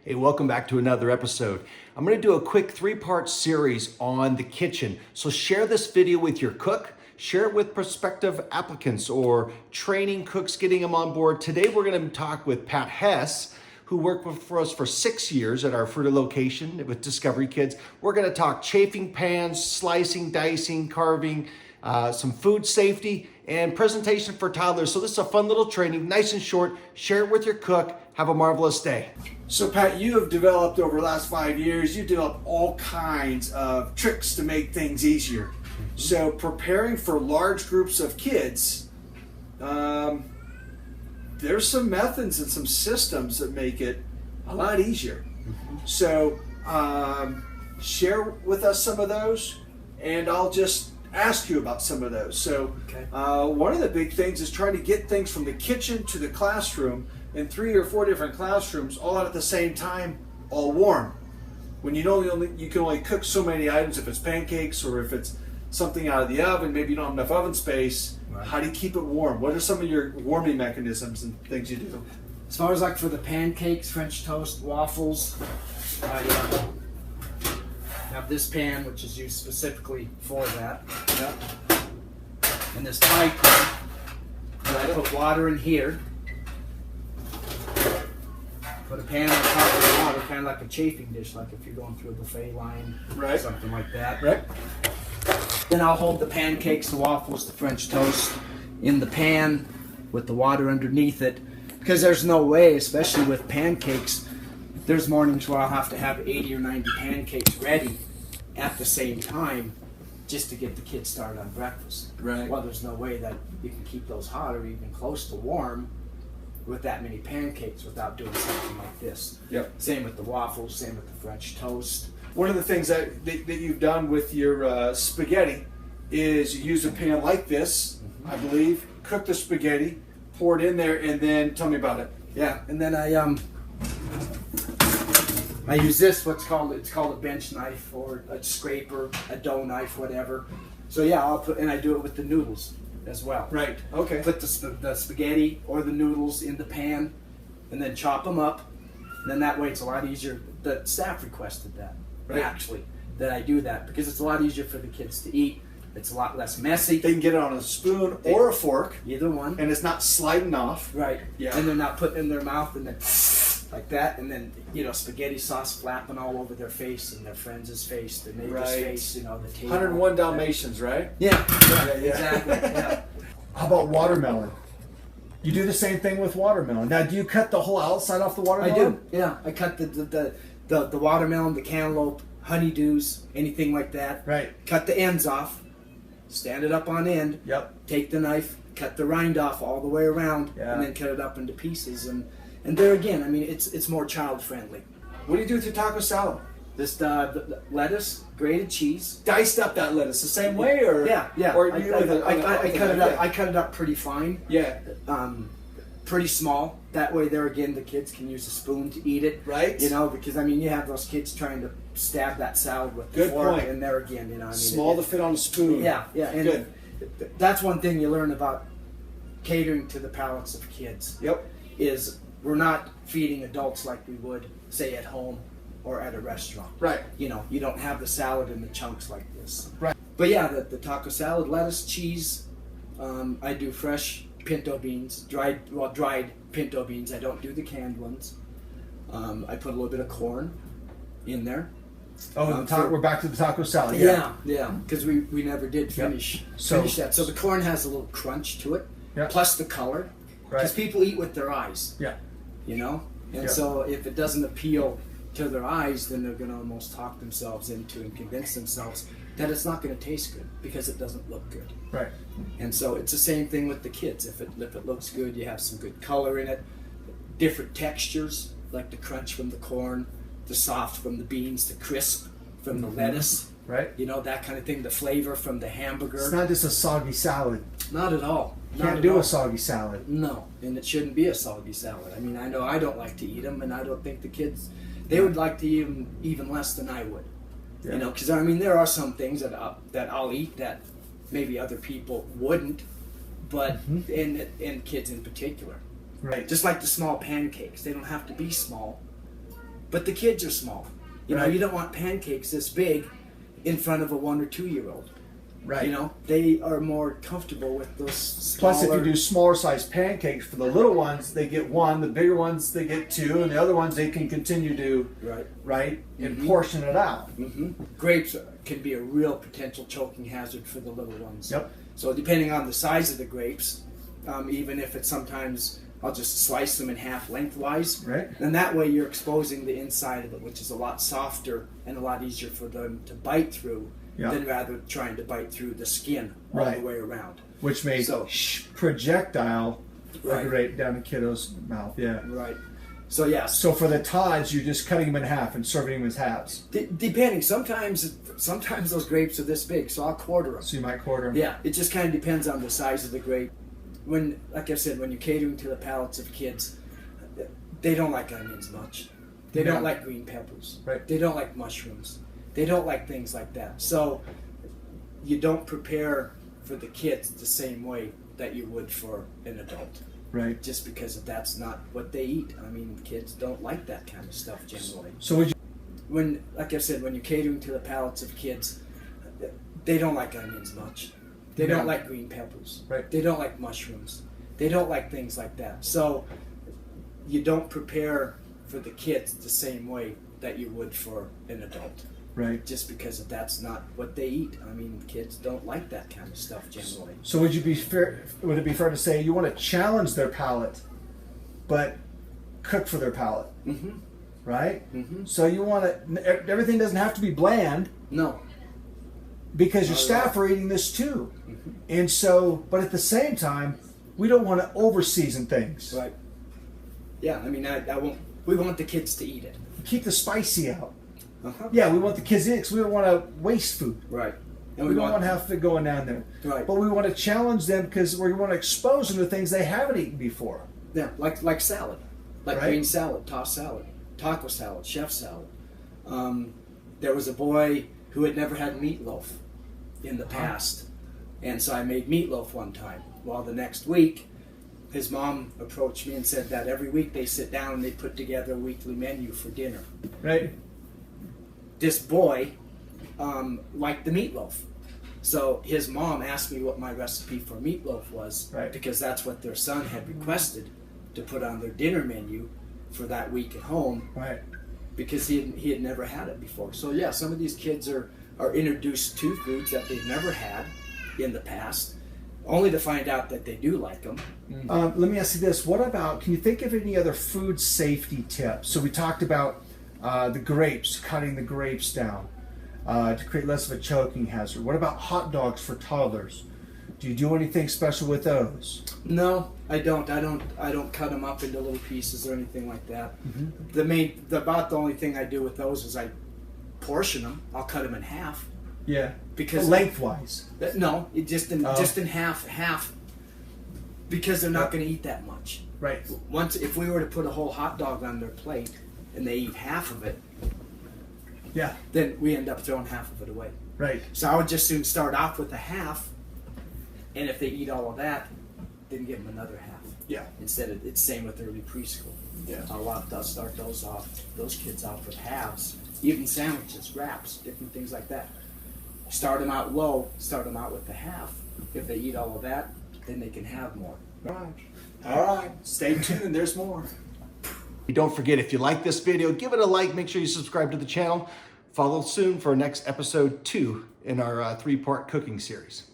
Hey, welcome back to another episode. I'm going to do a quick 3-part series on the kitchen. So share this video with your cook, share it with prospective applicants or training cooks, getting them on board. Today we're going to talk with Pat Hess, who worked for us for 6 years at our Fruita location with Discovery Kids. We're going to talk chafing pans, slicing, dicing, carving, some food safety, and presentation for toddlers. So this is a fun little training, nice and short. Share it with your cook. Have a marvelous day. So Pat, you have developed over the last 5 years, you developed all kinds of tricks to make things easier. So preparing for large groups of kids, there's some methods and some systems that make it a lot easier. So share with us some of those, and I'll just ask you about some of those. So one of the big things is trying to get things from the kitchen to the classroom in 3 or 4 different classrooms all out at the same time, all warm. When you can only cook so many items, if it's pancakes or if it's something out of the oven, maybe you don't have enough oven space. Right. How do you keep it warm? What are some of your warming mechanisms and things you do? As far as like for the pancakes, French toast, waffles, I have this pan which is used specifically for that. Yep. And this pie pan, and I put water in here. Put a pan on top of the water, kind of like a chafing dish, like if you're going through a buffet line, right, something like that. Right. Then I'll hold the pancakes, the waffles, the French toast in the pan with the water underneath it, because there's no way, especially with pancakes, there's mornings where I'll have to have 80 or 90 pancakes ready at the same time just to get the kids started on breakfast. Right. Well, there's no way that you can keep those hot or even close to warm with that many pancakes without doing something like this. Yep. Same with the waffles, same with the French toast. One of the things that you've done with your spaghetti is you use a pan like this, I believe, cook the spaghetti, pour it in there, and then tell me about it. Yeah, and then I use this, it's called a bench knife or a scraper, a dough knife, whatever. So yeah, I do it with the noodles as well. Right. Okay. Put the spaghetti or the noodles in the pan, and then chop them up. And then that way it's a lot easier. The staff requested that, right, actually, that I do that because it's a lot easier for the kids to eat. It's a lot less messy. They can get it on a spoon or a fork. Either one. And it's not sliding off. Right. Yeah. And they're not putting it in their mouth and then like that, and then spaghetti sauce flapping all over their face and their friends' face, their neighbor's face, the table. 101 Dalmatians, right? Yeah. Exactly. Yeah. How about watermelon? You do the same thing with watermelon. Now, do you cut the whole outside off the watermelon? I do. Yeah, I cut the watermelon, the cantaloupe, honeydews, anything like that. Right. Cut the ends off. Stand it up on end. Yep. Take the knife, cut the rind off all the way around, and then cut it up into pieces. And there again, I mean, it's more child friendly. What do you do with your taco salad? This the lettuce, grated cheese, diced up that lettuce the same way, or yeah. Or I cut it up. I cut it up pretty fine. Yeah. Pretty small. That way, there again, the kids can use a spoon to eat it. Right. Because I mean, you have those kids trying to stab that salad with the fork, point. And there again, small to fit on a spoon. Yeah. And good. That's one thing you learn about catering to the palates of kids. Yep. Is we're not feeding adults like we would, say, at home or at a restaurant. Right. You don't have the salad in the chunks like this. Right. But yeah, the taco salad, lettuce, cheese. I do fresh pinto beans, dried pinto beans. I don't do the canned ones. I put a little bit of corn in there. Oh, we're back to the taco salad. Yeah, because we never did finish that. So the corn has a little crunch to it, plus the color. Because people eat with their eyes. Yeah. And so if it doesn't appeal to their eyes, then they're going to almost talk themselves into and convince themselves that it's not going to taste good because it doesn't look good. Right. And so it's the same thing with the kids. If it looks good, you have some good color in it, different textures like the crunch from the corn, the soft from the beans, the crisp from the lettuce. Right. That kind of thing. The flavor from the hamburger. It's not just a soggy salad. Not at all. Can't do a soggy salad. No, and it shouldn't be a soggy salad. I mean, I know I don't like to eat them, and I don't think the kids, they would like to eat them even less than I would. Yeah. Because I mean, there are some things that I'll eat that maybe other people wouldn't, but and kids in particular. Right. Just like the small pancakes, they don't have to be small. But the kids are small. You know, Right. you don't want pancakes this big in front of a 1 or 2 year old. Right. You know, they are more comfortable with those smaller. Plus, if you do smaller size pancakes for the little ones, they get one. The bigger ones, they get two, and the other ones they can continue to Right. and portion it out. Grapes can be a real potential choking hazard for the little ones. Yep. So depending on the size of the grapes, even if it's sometimes I'll just slice them in half lengthwise. Right. And that way you're exposing the inside of it, which is a lot softer and a lot easier for them to bite through than rather trying to bite through the skin all the way around. Which may So- projectile Right. a grape down the kiddo's mouth. Yeah. Right. So yes. So for the Todds, you're just cutting them in half and serving them as halves. Depending, sometimes those grapes are this big, so I'll quarter them. So you might quarter them. Yeah, it just kind of depends on the size of the grape. When, like I said, when you're catering to the palates of kids, they don't like onions much. They don't like green peppers. Right. They don't like mushrooms. They don't like things like that. So you don't prepare for the kids the same way that you would for an adult. Right. Just because that's not what they eat. I mean, kids don't like that kind of stuff generally. So would you? When, like I said, when you're catering to the palates of kids, they don't like onions much. They don't like green peppers. Right. They don't like mushrooms. They don't like things like that. So you don't prepare for the kids the same way that you would for an adult. Right. Just because that's not what they eat. I mean, kids don't like that kind of stuff generally. So would you be fair? Would it be fair to say you want to challenge their palate, but cook for their palate? Mm-hmm. Right. Mm-hmm. So you want to. Everything doesn't have to be bland. No. Because your staff are eating this too. And so, but at the same time, we don't want to over-season things. Right. Yeah, I mean, I won't. We want the kids to eat it. Keep the spicy out. Uh-huh. Yeah, we want the kids to eat it because we don't want to waste food. Right. And we don't want to have food going down there. Right. But we want to challenge them because we want to expose them to things they haven't eaten before. Yeah, like salad, like Right. green salad, tossed salad, taco salad, chef salad. There was a boy who had never had meatloaf in the past, and so I made meatloaf one time. Well, the next week, his mom approached me and said that every week they sit down and they put together a weekly menu for dinner. Right. This boy liked the meatloaf. So his mom asked me what my recipe for meatloaf was, Right. because that's what their son had requested to put on their dinner menu for that week at home, Right. because he had never had it before. So yeah, some of these kids are introduced to foods that they've never had in the past, only to find out that they do like them. Let me ask you this. What about, can you think of any other food safety tips? So we talked about the grapes, cutting the grapes down to create less of a choking hazard. What about hot dogs for toddlers? Do you do anything special with those? No, I don't. I don't cut them up into little pieces or anything like that. About the only thing I do with those is I portion them. I'll cut them in half. Yeah. Because lengthwise. No, just in half, because they're not going to eat that much. Right. If we were to put a whole hot dog on their plate and they eat half of it, Yeah. then we end up throwing half of it away. Right. So I would just soon start off with a half, and if they eat all of that, then give them another half. Yeah. Instead of, it's same with early preschool. Yeah. I'll start those kids off with halves, even sandwiches, wraps, different things like that. Start them out low, start them out with the half. If they eat all of that, then they can have more. All right. Stay tuned. There's more. Don't forget, if you like this video, give it a like. Make sure you subscribe to the channel. Follow soon for next episode 2 in our 3-part cooking series.